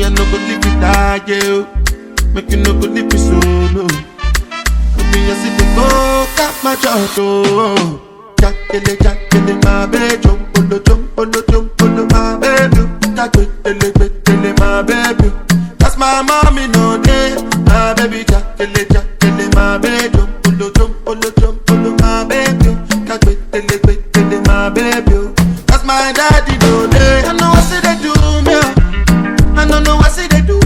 Me I no go live it that you. Make you no go live it solo. Me I see the go got my job. Jackele, my baby, jump on my baby. Jackele, my baby. That's my mommy no day. My baby, jackele, my baby, jump on my baby. Jackele, my baby. That's my daddy no day. I know what say they do me. I don't know what say they do.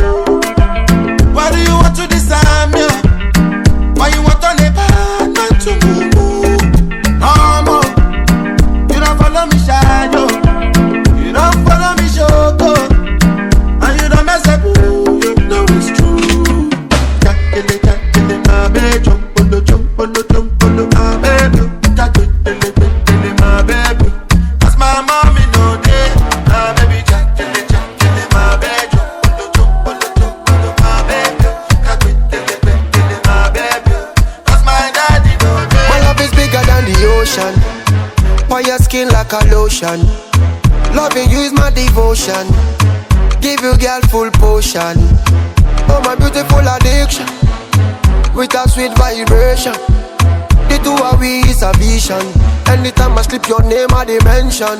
Why do you want to disarm me? Why you want to live not to move? You don't follow me shadow. You don't follow me shoko. And you don't mess up. You know it's true. Jackele, my baby. Jump on my baby. Jackele, my baby. That's my mommy no day. My baby, jackele, my baby. Jump on my baby. Jackele, my baby. That's my daddy no day. My love is bigger than the ocean. On your skin like a lotion. Loving you is my devotion. Give you girl full potion. Oh my beautiful addiction. With a sweet vibration. The two of we is a vision. Anytime I slip your name I dimension.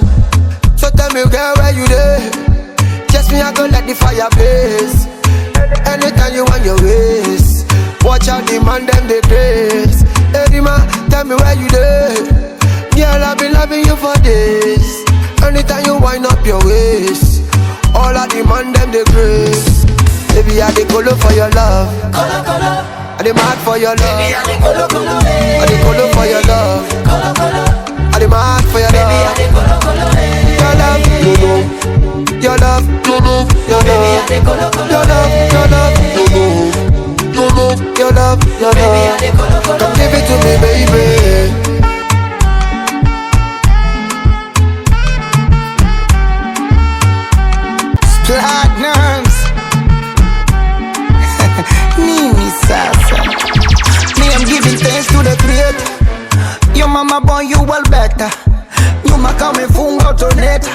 So tell me girl where you there. Just me I go let the fire blaze. Anytime you want your ways. Watch out the man them they grace. Hey man, tell me where you there. Girl, I've been loving you for days. Anytime you wind up your waist, all I demand them the grace. Baby, I dey colo for your love. I dey mad for your love. Baby, I dey colo for your love. I dey mad for your love. Your love, your love, your love, your love, your love, your love. Come give it to me, baby. Platinums Nini Sasa. Me, I'm giving thanks to the creator. Your mama born you well better. Nyuma kama ifunga utoneta.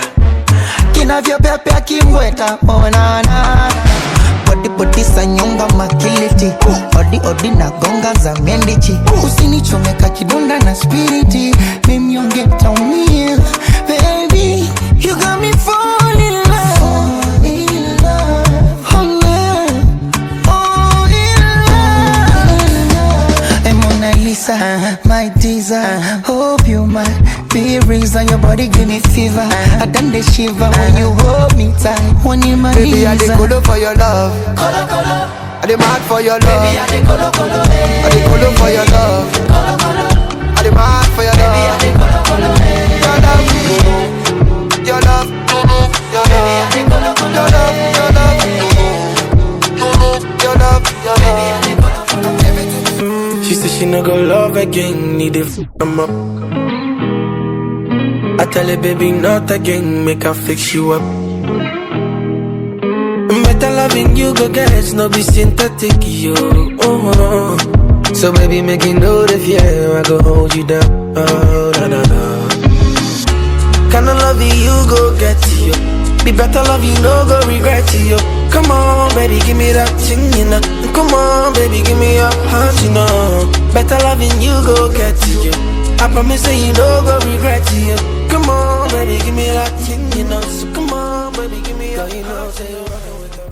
Kinavyo pepe akimweta. Oh na na. Body sa nyonga makiliti. Odi na gonga za mendichi. Usinichomeka kidonda na spiriti. Mimi ongeta umia. Baby, you got me falling in love. My teaser, hope you might be a reason your body give me fever. I done the shiver when you hold me tight. When you my baby, I dey colo for your love. I dey mad for your love. Baby, I dey colo for your love. I dey mad for your love. Your love, your love, your love, your love, your love, your love. She said she no go love again, need to f*** em up. I tell her baby not again, make her fix you up. Better loving you go get, no be synthetic, yo. So baby make you know the fear, I go hold you down. Oh, na na na. Kinda love you go get you. Be better love you, no go regret you. Come on, baby, give me that thing, you know. Come on, baby, give me your heart, you know. Better loving you, go get you. I promise that you no go regret you. Come on, baby, give me that thing, you know. So come on, baby, give me your heart, you know. Say you're rockin' with the